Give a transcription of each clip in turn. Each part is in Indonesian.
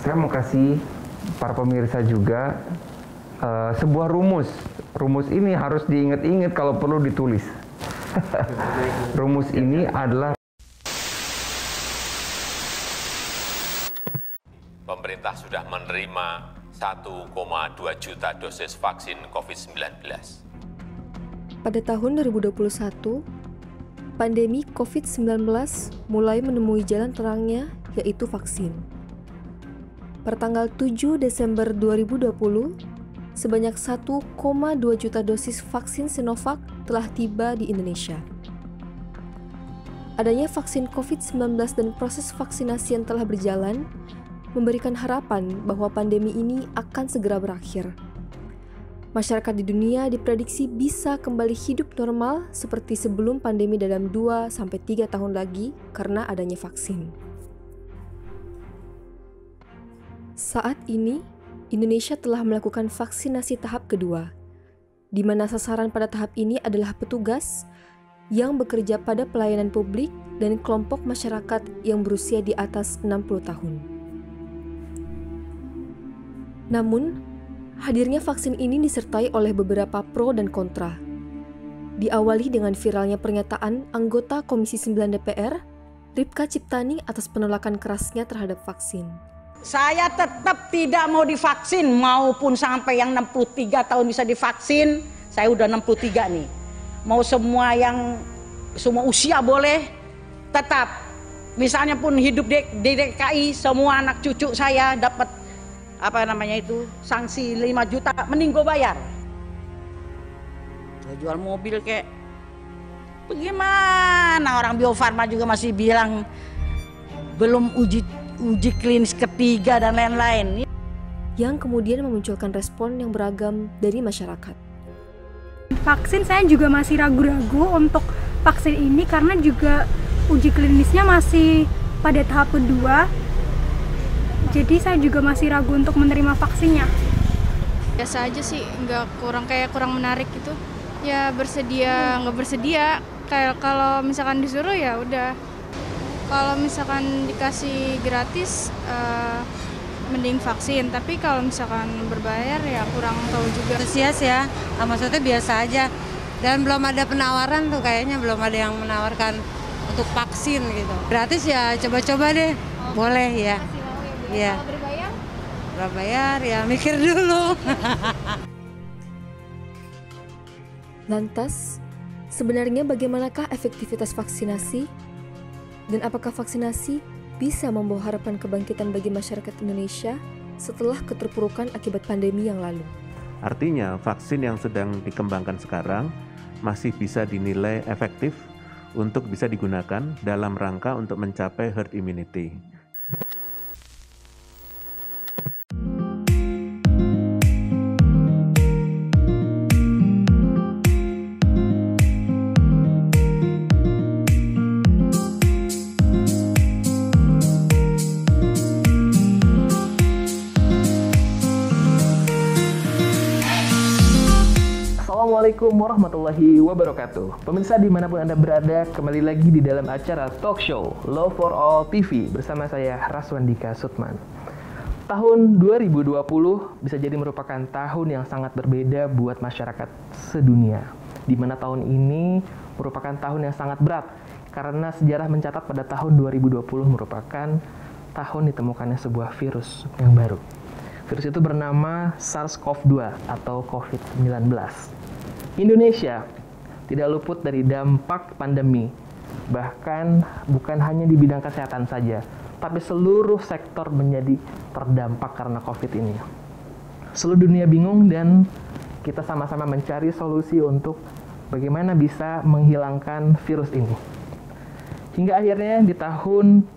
Saya mau kasih para pemirsa juga sebuah rumus. Rumus ini harus diingat-ingat kalau perlu ditulis. Rumus ini adalah pemerintah sudah menerima 1,2 juta dosis vaksin COVID-19. Pada tahun 2021, pandemi COVID-19 mulai menemui jalan terangnya, yaitu vaksin. Pertanggal 7 Desember 2020, sebanyak 1,2 juta dosis vaksin Sinovac telah tiba di Indonesia. Adanya vaksin COVID-19 dan proses vaksinasi yang telah berjalan memberikan harapan bahwa pandemi ini akan segera berakhir. Masyarakat di dunia diprediksi bisa kembali hidup normal seperti sebelum pandemi dalam 2-3 tahun lagi karena adanya vaksin. Saat ini, Indonesia telah melakukan vaksinasi tahap kedua, di mana sasaran pada tahap ini adalah petugas yang bekerja pada pelayanan publik dan kelompok masyarakat yang berusia di atas 60 tahun. Namun, hadirnya vaksin ini disertai oleh beberapa pro dan kontra. Diawali dengan viralnya pernyataan anggota Komisi 9 DPR, Ripka Ciptani atas penolakan kerasnya terhadap vaksin. Saya tetap tidak mau divaksin, maupun sampai yang 63 tahun bisa divaksin. Saya udah 63 nih. Mau semua usia boleh, tetap. Misalnya pun hidup di DKI, semua anak cucu saya dapat sanksi 5 juta, mending gue bayar. Saya jual mobil kek. Bagaimana orang Bio Farma juga masih bilang belum uji klinis ketiga dan lain-lain. Yang kemudian memunculkan respon yang beragam dari masyarakat. Vaksin saya juga masih ragu-ragu untuk vaksin ini karena juga uji klinisnya masih pada tahap kedua. Jadi saya juga masih ragu untuk menerima vaksinnya. Biasa aja sih, kurang menarik gitu. Ya bersedia, nggak bersedia. Kayak kalau misalkan disuruh ya udah. Kalau misalkan dikasih gratis, mending vaksin. Tapi kalau misalkan berbayar ya kurang tahu juga. Antusias ya, maksudnya biasa aja. Dan belum ada penawaran tuh, kayaknya belum ada yang menawarkan untuk vaksin gitu. Gratis ya, coba-coba deh, boleh ya. Ya. Kalau berbayar? Berbayar ya, mikir dulu. Lantas, sebenarnya bagaimanakah efektivitas vaksinasi? Dan apakah vaksinasi bisa membawa harapan kebangkitan bagi masyarakat Indonesia setelah keterpurukan akibat pandemi yang lalu? Artinya, vaksin yang sedang dikembangkan sekarang masih bisa dinilai efektif untuk bisa digunakan dalam rangka untuk mencapai herd immunity. Assalamualaikum warahmatullahi wabarakatuh. Pemirsa dimanapun Anda berada, kembali lagi di dalam acara talk show Love for All TV bersama saya Raswandika Sutman. Tahun 2020 bisa jadi merupakan tahun yang sangat berbeda buat masyarakat sedunia, di mana tahun ini merupakan tahun yang sangat berat karena sejarah mencatat pada tahun 2020 merupakan tahun ditemukannya sebuah virus yang baru. Virus itu bernama SARS-CoV-2 atau COVID-19. Indonesia tidak luput dari dampak pandemi, bahkan bukan hanya di bidang kesehatan saja, tapi seluruh sektor menjadi terdampak karena COVID ini. Seluruh dunia bingung dan kita sama-sama mencari solusi untuk bagaimana bisa menghilangkan virus ini. Hingga akhirnya di tahun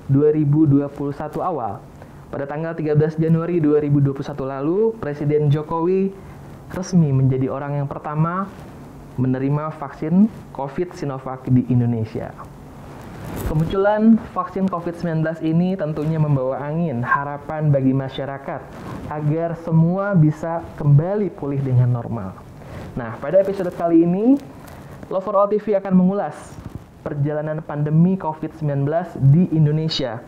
2021 awal, pada tanggal 13 Januari 2021 lalu, Presiden Jokowi resmi menjadi orang yang pertama menerima vaksin COVID Sinovac di Indonesia. Kemunculan vaksin COVID-19 ini tentunya membawa angin harapan bagi masyarakat agar semua bisa kembali pulih dengan normal. Nah, pada episode kali ini, Love for All TV akan mengulas perjalanan pandemi COVID-19 di Indonesia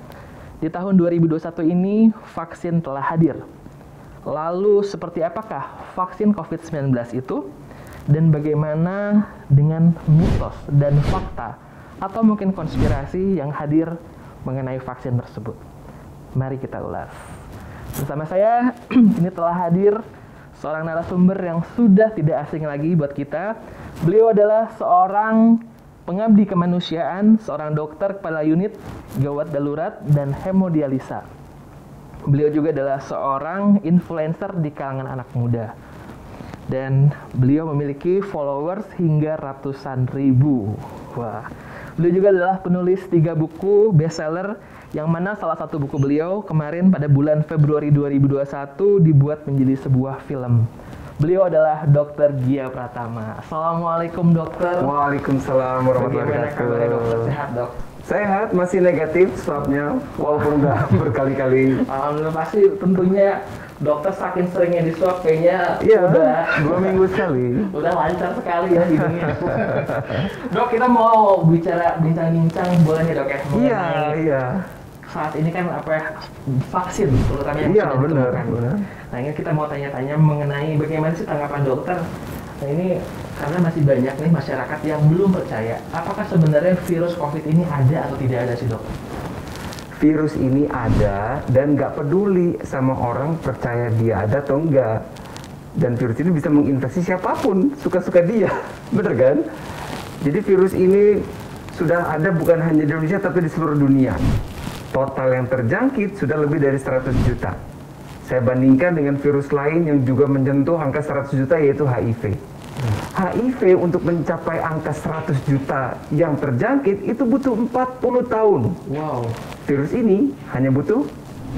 Di tahun 2021 ini vaksin telah hadir. Lalu seperti apakah vaksin COVID-19 itu? Dan bagaimana dengan mitos dan fakta atau mungkin konspirasi yang hadir mengenai vaksin tersebut? Mari kita ulas. Bersama saya, ini telah hadir seorang narasumber yang sudah tidak asing lagi buat kita. Beliau adalah seorang pengabdi kemanusiaan, seorang dokter kepala unit gawat darurat dan hemodialisa. Beliau juga adalah seorang influencer di kalangan anak muda. Dan beliau memiliki followers hingga ratusan ribu. Wah. Beliau juga adalah penulis 3 buku bestseller, yang mana salah satu buku beliau kemarin pada bulan Februari 2021 dibuat menjadi sebuah film. Beliau adalah Dr. Gia Pratama. Assalamualaikum dokter. Waalaikumsalam warahmatullahi Bagaimana wabarakatuh. kabarnya dokter? Sehat dok? Sehat, masih negatif swabnya, walaupun udah berkali-kali. Alhamdulillah, pasti tentunya dokter saking seringnya di swab kayaknya Iya, udah 2 minggu sekali. udah lancar sekali ya hidungnya. Dok, kita mau bincang-bincang boleh nih dok ya? Iya, Mengenai iya. saat ini kan vaksin terutama yang Iya, sudah benar, ditemukan. benar. Nah ini kita mau tanya-tanya mengenai bagaimana sih tanggapan dokter. Nah ini karena masih banyak nih masyarakat yang belum percaya apakah sebenarnya virus COVID ini ada atau tidak ada sih dok? Virus ini ada dan nggak peduli sama orang percaya dia ada atau enggak. Dan virus ini bisa menginfeksi siapapun, suka-suka dia. Bener kan? Jadi virus ini sudah ada bukan hanya di Indonesia tapi di seluruh dunia. Total yang terjangkit sudah lebih dari 100 juta. Saya bandingkan dengan virus lain yang juga menyentuh angka 100 juta yaitu HIV. HIV untuk mencapai angka 100 juta yang terjangkit itu butuh 40 tahun. Wow. Virus ini hanya butuh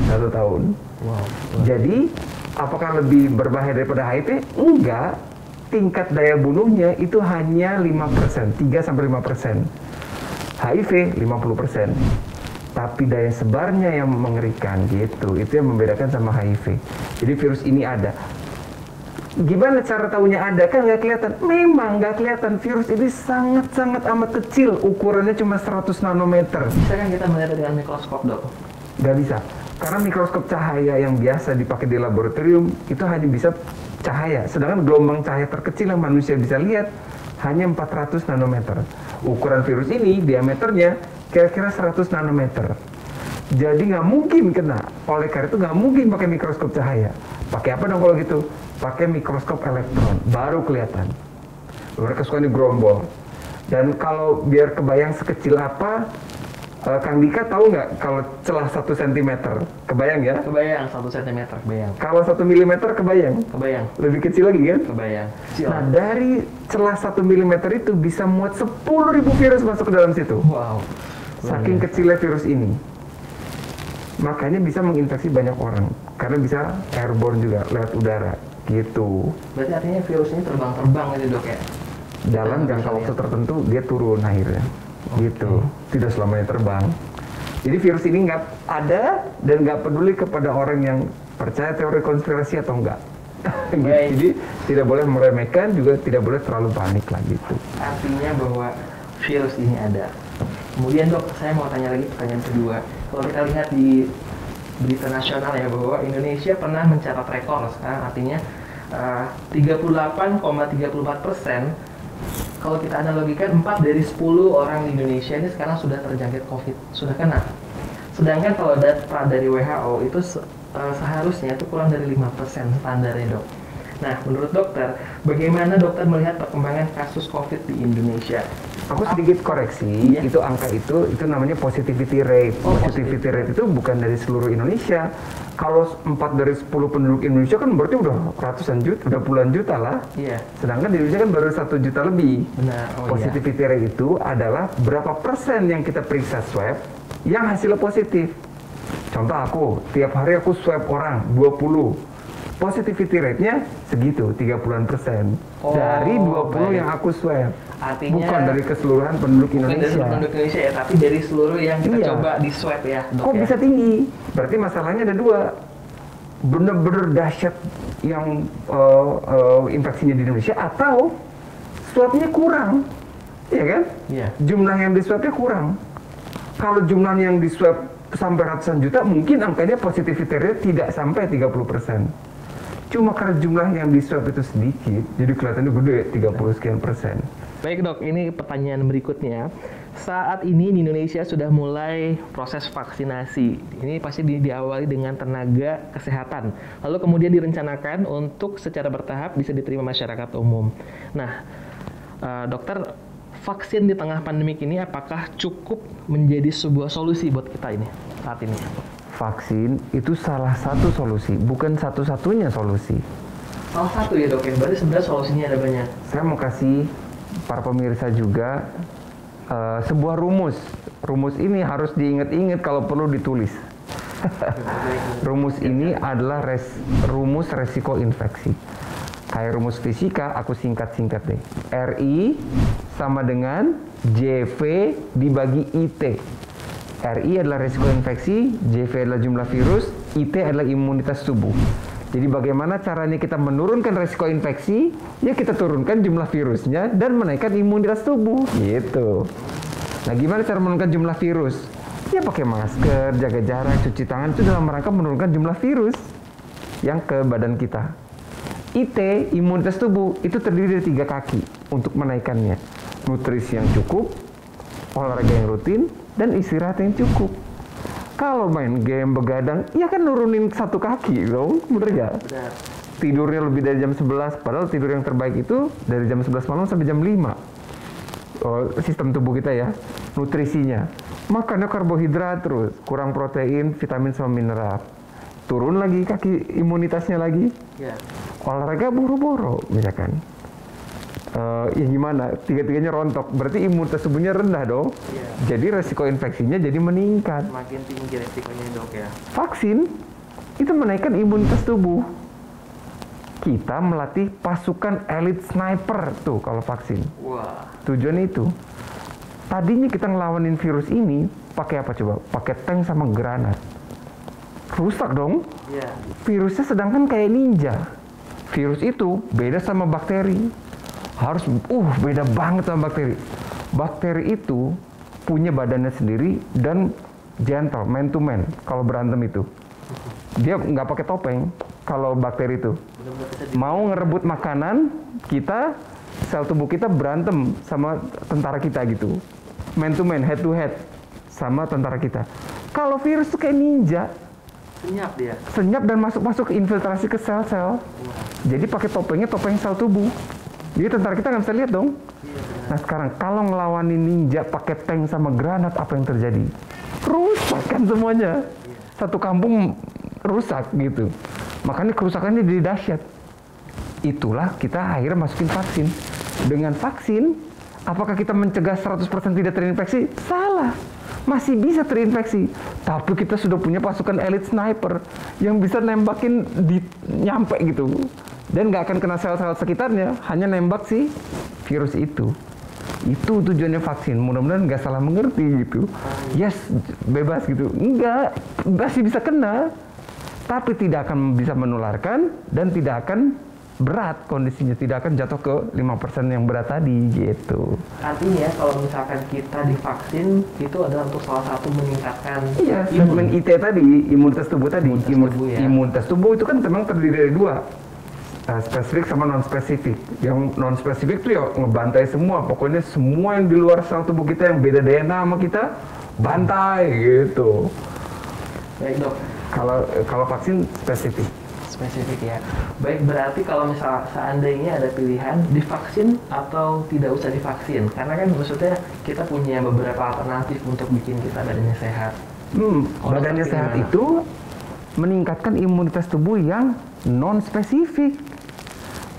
1 tahun. Wow. Jadi, apakah lebih berbahaya daripada HIV? Enggak. Tingkat daya bunuhnya itu hanya 5%, 3-5%. HIV 50%. Tapi daya sebarnya yang mengerikan gitu. Itu yang membedakan sama HIV. Jadi virus ini ada. Gimana cara tahunya ada? Kan nggak kelihatan. Memang nggak kelihatan. Virus ini sangat-sangat amat kecil. Ukurannya cuma 100 nanometer. Bisa kan kita melihat dengan mikroskop dok? Nggak bisa. Karena mikroskop cahaya yang biasa dipakai di laboratorium itu hanya bisa cahaya. Sedangkan gelombang cahaya terkecil yang manusia bisa lihat hanya 400 nanometer. Ukuran virus ini diameternya kira-kira 100 nanometer. Jadi nggak mungkin kena. Oleh karena itu nggak mungkin pakai mikroskop cahaya. Pakai apa dong kalau gitu? Pakai mikroskop elektron. Baru kelihatan. Mereka suka digerombol. Dan kalau biar kebayang sekecil apa, Kang Dika tahu nggak kalau celah 1 cm? Kebayang ya? Kebayang 1 cm, kebayang. Kalau 1 mm kebayang? Kebayang. Lebih kecil lagi kan? Kebayang. Nah dari celah 1 mm itu bisa muat 10.000 virus masuk ke dalam situ. Wow. Saking kecilnya virus ini. Makanya bisa menginfeksi banyak orang. Karena bisa airborne juga, lewat udara. Gitu. Berarti artinya virus ini terbang-terbang gitu dok ya? Dalam jangka waktu tertentu dia turun akhirnya. Gitu. Tidak selamanya terbang. Jadi virus ini nggak ada dan nggak peduli kepada orang yang percaya teori konspirasi atau enggak. Gitu. Jadi tidak boleh meremehkan, juga tidak boleh terlalu panik lah gitu. Artinya bahwa virus ini ada. Kemudian dok, saya mau tanya lagi pertanyaan kedua. Kalau kita lihat di berita nasional ya bahwa Indonesia pernah mencatat rekor sekarang, artinya 38,34%. Kalau kita analogikan 4 dari 10 orang di Indonesia ini sekarang sudah terjangkit COVID, sudah kena. Sedangkan kalau data dari WHO itu seharusnya itu kurang dari 5% standarnya dok. Nah, menurut dokter, bagaimana dokter melihat perkembangan kasus COVID di Indonesia? Aku sedikit koreksi, itu angka itu namanya positivity rate. Positivity rate itu bukan dari seluruh Indonesia. Kalau 4 dari 10 penduduk Indonesia kan berarti udah ratusan juta, udah puluhan juta lah. Iya. Sedangkan di Indonesia kan baru 1 juta lebih. Benar. Positivity rate itu adalah berapa persen yang kita periksa swab yang hasilnya positif. Contoh aku, tiap hari aku swab orang 20. Positivity rate-nya segitu, 30-an%. Dari 20 yang aku swab. Artinya bukan dari keseluruhan penduduk Indonesia. Bukan dari penduduk Indonesia ya, tapi dari seluruh yang kita coba di swab ya, dok. Kok bisa tinggi? Berarti masalahnya ada dua. Bener-bener dahsyat yang infeksinya di Indonesia, atau swabnya kurang. Iya kan? Iya. Jumlah yang di swabnya kurang. Kalau jumlahnya yang di swab sampai ratusan juta, mungkin angkanya positivity rate tidak sampai 30%. Cuma karena jumlah yang di swab itu sedikit, jadi kelihatannya gede, 30 sekian persen. Baik dok, ini pertanyaan berikutnya. Saat ini di Indonesia sudah mulai proses vaksinasi. Ini pasti diawali dengan tenaga kesehatan. Lalu kemudian direncanakan untuk secara bertahap bisa diterima masyarakat umum. Nah, dokter, vaksin di tengah pandemik ini apakah cukup menjadi sebuah solusi buat kita ini saat ini? Vaksin itu salah satu solusi, bukan satu-satunya solusi. Salah satu ya dok ya, berarti sebenarnya solusinya ada banyak. Saya mau kasih para pemirsa juga sebuah rumus. Rumus ini harus diingat-ingat kalau perlu ditulis. Rumus ini adalah rumus resiko infeksi. Kayak rumus fisika, aku singkat-singkat deh. RI sama dengan JV dibagi IT. RI adalah resiko infeksi, JV adalah jumlah virus, IT adalah imunitas tubuh. Jadi bagaimana caranya kita menurunkan resiko infeksi? Ya kita turunkan jumlah virusnya dan menaikkan imunitas tubuh. Gitu. Nah gimana cara menurunkan jumlah virus? Ya pakai masker, jaga jarak, cuci tangan. Itu dalam rangka menurunkan jumlah virus yang ke badan kita. IT, imunitas tubuh, itu terdiri dari 3 kaki untuk menaikkannya. Nutrisi yang cukup, olahraga yang rutin, dan istirahat yang cukup. Kalau main game begadang, ya kan nurunin 1 kaki dong, bener gak? Benar. Tidurnya lebih dari jam 11, padahal tidur yang terbaik itu dari jam 11 malam sampai jam 5. Sistem tubuh kita ya, nutrisinya. Makannya karbohidrat terus, kurang protein, vitamin sama mineral. Turun lagi kaki imunitasnya lagi. Ya. Olahraga boro-boro, misalkan. Ya gimana, 3-tiganya rontok, berarti imunitas tubuhnya rendah dong. Yeah. Jadi resiko infeksinya jadi meningkat. Semakin tinggi resikonya dok ya. Vaksin itu menaikkan imunitas tubuh. Kita melatih pasukan elit sniper tuh kalau vaksin. Wah. Tujuannya itu. Tadinya kita ngelawanin virus ini pakai apa coba? Pakai tank sama granat. Rusak dong. Yeah. Virusnya sedangkan kayak ninja. Virus itu beda sama bakteri. Harus beda banget sama bakteri. Bakteri itu punya badannya sendiri dan gentle, man to man kalau berantem itu. Dia nggak pakai topeng kalau bakteri itu. Mau ngerebut makanan, kita, sel tubuh kita berantem sama tentara kita gitu. Man to man, head to head sama tentara kita. Kalau virus itu kayak ninja. Senyap dia. Senyap dan masuk infiltrasi ke sel-sel. Jadi pakai topengnya topeng sel tubuh. Jadi tentara kita nggak bisa lihat dong. Nah sekarang kalau ngelawanin ninja pakai tank sama granat, apa yang terjadi? Rusak kan semuanya. Satu kampung rusak gitu. Makanya kerusakannya jadi dahsyat. Itulah kita akhirnya masukin vaksin. Dengan vaksin, apakah kita mencegah 100% tidak terinfeksi? Salah. Masih bisa terinfeksi. Tapi kita sudah punya pasukan elit sniper yang bisa nembakin nyampe gitu. Dan nggak akan kena sel-sel sekitarnya, hanya nembak si virus itu. Itu tujuannya vaksin. Mudah-mudahan nggak salah mengerti gitu. Yes, bebas gitu. Enggak, masih bisa kena. Tapi tidak akan bisa menularkan dan tidak akan berat kondisinya. Tidak akan jatuh ke 5% yang berat tadi gitu. Artinya kalau misalkan kita divaksin, itu adalah untuk salah satu meningkatkan segmen IT tadi, imunitas tubuh tadi. Imunitas tubuh itu kan memang terdiri dari 2. Spesifik sama non-spesifik. Yang non-spesifik tuh ya ngebantai semua. Pokoknya semua yang di luar sel tubuh kita yang beda DNA sama kita, bantai gitu. Baik dok. Kalau vaksin spesifik. Spesifik ya. Baik, berarti kalau misal seandainya ada pilihan divaksin atau tidak usah divaksin, karena kan maksudnya kita punya beberapa alternatif untuk bikin kita badannya sehat. Badannya sehat itu meningkatkan imunitas tubuh yang non-spesifik.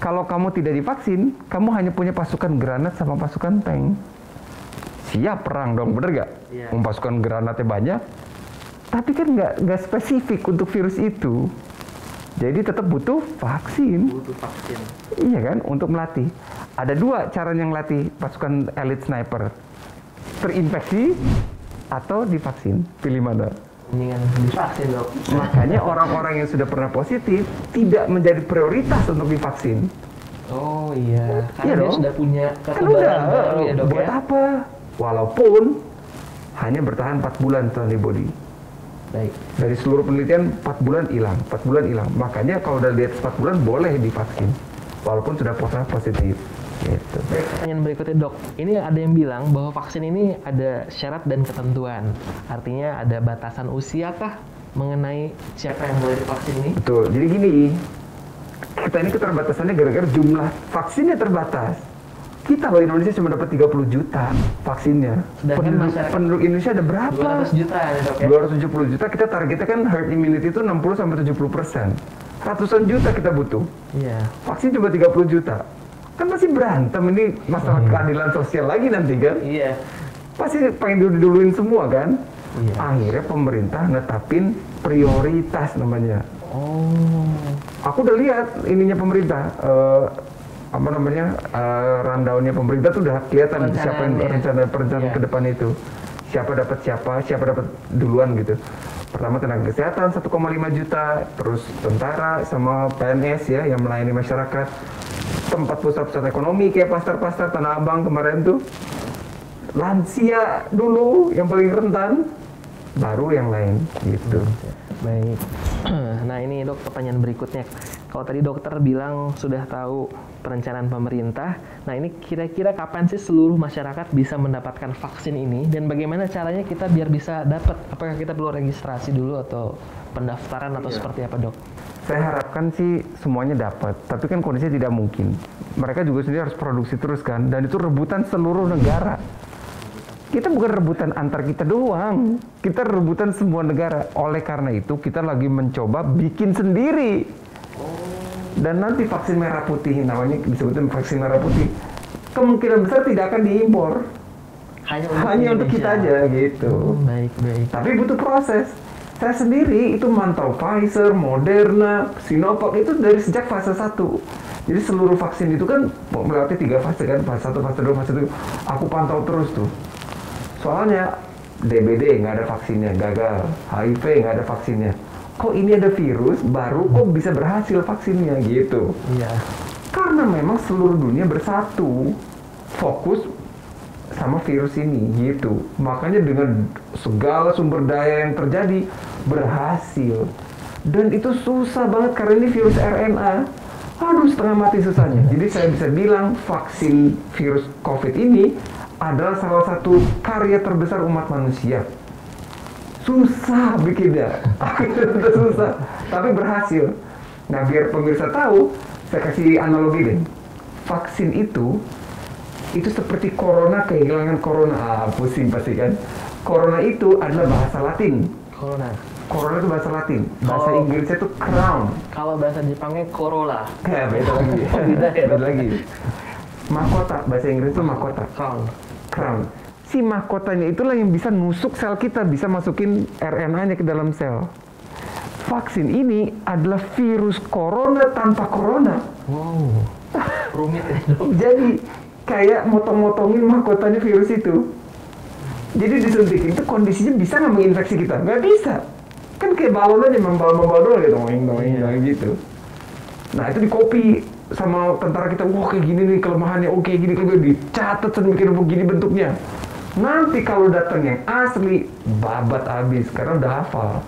Kalau kamu tidak divaksin, kamu hanya punya pasukan granat sama pasukan tank. Siap perang dong, bener gak? Yeah. Pasukan granatnya banyak, tapi kan nggak spesifik untuk virus itu. Jadi tetap butuh vaksin. Butuh vaksin. Iya kan, untuk melatih. Ada 2 cara yang melatih pasukan elit sniper. Terinfeksi atau divaksin. Pilih mana? Mendingan divaksin dok. Makanya orang-orang yang sudah pernah positif tidak menjadi prioritas untuk divaksin. Oh iya, Iya karena dia dong. sudah punya Kan kekebalan udah, baru ya dok buat ya. apa? Walaupun hanya bertahan 4 bulan tuh antibody. Baik. Dari seluruh penelitian 4 bulan hilang, 4 bulan hilang. Makanya kalau udah di atas 4 bulan boleh divaksin, walaupun sudah positif. Gitu. Baik, pertanyaan berikutnya dok, ini ada yang bilang bahwa vaksin ini ada syarat dan ketentuan, artinya ada batasan usia kah mengenai siapa yang boleh divaksin ini? Betul, jadi gini, kita ini keterbatasannya gara-gara jumlah vaksinnya terbatas. Kita di Indonesia cuma dapat 30 juta vaksinnya. Penduduk Indonesia ada berapa? 200 juta ya dok ya? 270 juta, kita targetnya kan herd immunity itu 60-70%. Ratusan juta kita butuh. Iya. Vaksin cuma 30 juta. Kan masih berantem, ini masalah keadilan sosial lagi nanti kan? Iya. Pasti pengen diduluin semua kan? Iya. Akhirnya pemerintah netapin prioritas namanya. Oh. Aku udah lihat ininya pemerintah, rundown-nya pemerintah tuh udah kelihatan siapa yang rencana ke depan itu. Siapa dapat duluan gitu. Pertama tenaga kesehatan 1,5 juta, terus tentara sama PNS ya yang melayani masyarakat. Tempat pusat-pusat ekonomi kayak pasar-pasar Tanah Abang kemarin tuh. Lansia dulu yang paling rentan, baru yang lain gitu. Baik. Nah ini dok pertanyaan berikutnya. Kalau tadi dokter bilang sudah tahu perencanaan pemerintah, nah ini kira-kira kapan sih seluruh masyarakat bisa mendapatkan vaksin ini dan bagaimana caranya kita biar bisa dapat? Apakah kita perlu registrasi dulu atau pendaftaran atau seperti apa dok? Saya harapkan sih semuanya dapat, tapi kan kondisinya tidak mungkin. Mereka juga sendiri harus produksi terus kan, dan itu rebutan seluruh negara. Kita bukan rebutan antar kita doang, kita rebutan semua negara. Oleh karena itu kita lagi mencoba bikin sendiri. Dan nanti vaksin merah putih, namanya disebutkan vaksin merah putih, kemungkinan besar tidak akan diimpor. Hanya untuk kita aja gitu. Baik. Tapi butuh proses. Saya sendiri itu mantau Pfizer, Moderna, Sinovac itu dari sejak fase 1. Jadi seluruh vaksin itu kan melewati 3 fase kan, fase 1, fase 2, fase 3. Aku pantau terus tuh. Soalnya DBD nggak ada vaksinnya, gagal. HIV nggak ada vaksinnya. Kok ini ada virus, baru kok bisa berhasil vaksinnya gitu. Iya. Karena memang seluruh dunia bersatu, fokus sama virus ini gitu. Makanya dengan segala sumber daya yang terjadi, berhasil. Dan itu susah banget karena ini virus RNA. Aduh, setengah mati susahnya. Jadi saya bisa bilang vaksin virus COVID ini adalah salah satu karya terbesar umat manusia. Susah bikinnya, susah, tapi berhasil. Nah, biar pemirsa tahu, saya kasih analogi deh. Vaksin itu seperti corona kehilangan corona. Pusing pasti kan. Corona itu adalah bahasa Latin. Corona itu bahasa Latin. Bahasa Inggrisnya itu crown. Kalau bahasa Jepangnya corolla. Ya, beda lagi. Beda lagi. Mahkota, bahasa Inggris itu mahkota. Crown. Si mahkotanya itulah yang bisa nusuk sel kita, bisa masukin RNA-nya ke dalam sel. Vaksin ini adalah virus corona tanpa corona. Wow, rumit ya. Jadi kayak motong-motongin mahkotanya virus itu. Jadi disuntikin itu kondisinya bisa nggak menginfeksi kita? Nggak bisa. Kan kayak balon aja, membal gitu, gitu. Nah itu di copy sama tentara kita, wah kayak gini nih kelemahannya, oke gini, dicatat sedemikian begini bentuknya. Nanti kalau datang yang asli, babat abis, karena udah hafal.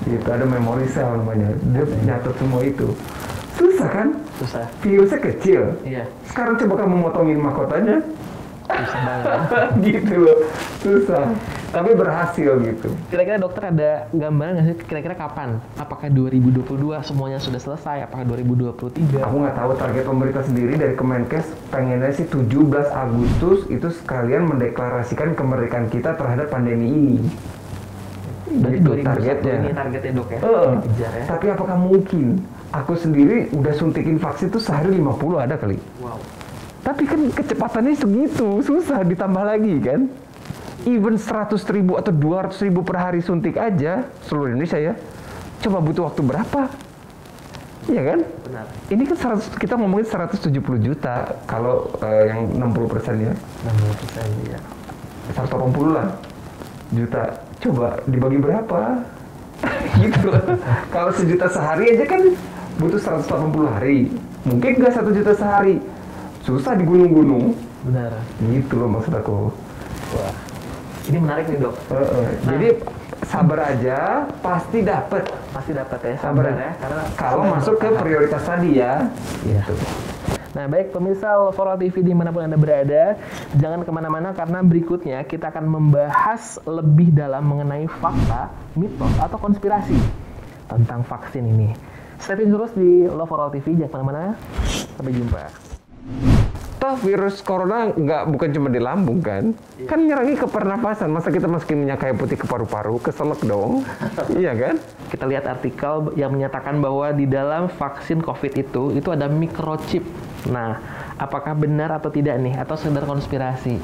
Gitu, ada memory cell namanya, dia nyatet semua itu. Susah kan? Susah. Virusnya kecil. Iya. Sekarang coba kamu motongin mahkotanya. Susah banget. Gitu loh, susah. Tapi berhasil gitu. Kira-kira dokter ada gambaran nggak sih kira-kira kapan? Apakah 2022 semuanya sudah selesai? Apakah 2023? Aku nggak tahu, target pemerintah sendiri dari Kemenkes pengennya sih 17 Agustus itu sekalian mendeklarasikan kemerdekaan kita terhadap pandemi ini. Berarti Gitu 2021 targetnya. ini targetnya dok ya? Dikejar ya? Tapi apakah mungkin? Aku sendiri udah suntikin vaksin tuh sehari 50 ada kali. Wow. Tapi kan kecepatannya segitu, susah ditambah lagi kan. Even 100.000 atau 200.000 per hari suntik aja seluruh Indonesia ya. Coba butuh waktu berapa? Iya kan? Benar. Ini kan kita ngomongin 170 juta kalau yang 60% ya. 60% ya. 180 lah juta. Coba dibagi berapa? Gitu. Kalau 1 juta sehari aja kan butuh 180 hari. Mungkin nggak 1 juta sehari. Susah di gunung-gunung. Benar. Gitu loh maksud aku. Wah. Ini menarik nih dok. Jadi sabar aja, pasti dapat. Pasti dapat ya, Sabar ya. Karena kalau masuk ke prioritas tadi ya. Gitu. Nah baik pemirsa Love for All TV dimanapun Anda berada, jangan kemana-mana karena berikutnya kita akan membahas lebih dalam mengenai fakta, mitos, atau konspirasi tentang vaksin ini. Stay tune terus di Love for All TV, jangan kemana-mana. Sampai jumpa. Toh virus corona bukan cuma di lambung kan? Kan nyerangi ke pernapasan. Masa kita masukin minyak kayu putih ke paru-paru, keselak dong. Iya kan? Kita lihat artikel yang menyatakan bahwa di dalam vaksin COVID itu ada microchip. Nah, apakah benar atau tidak nih? Atau sekedar konspirasi?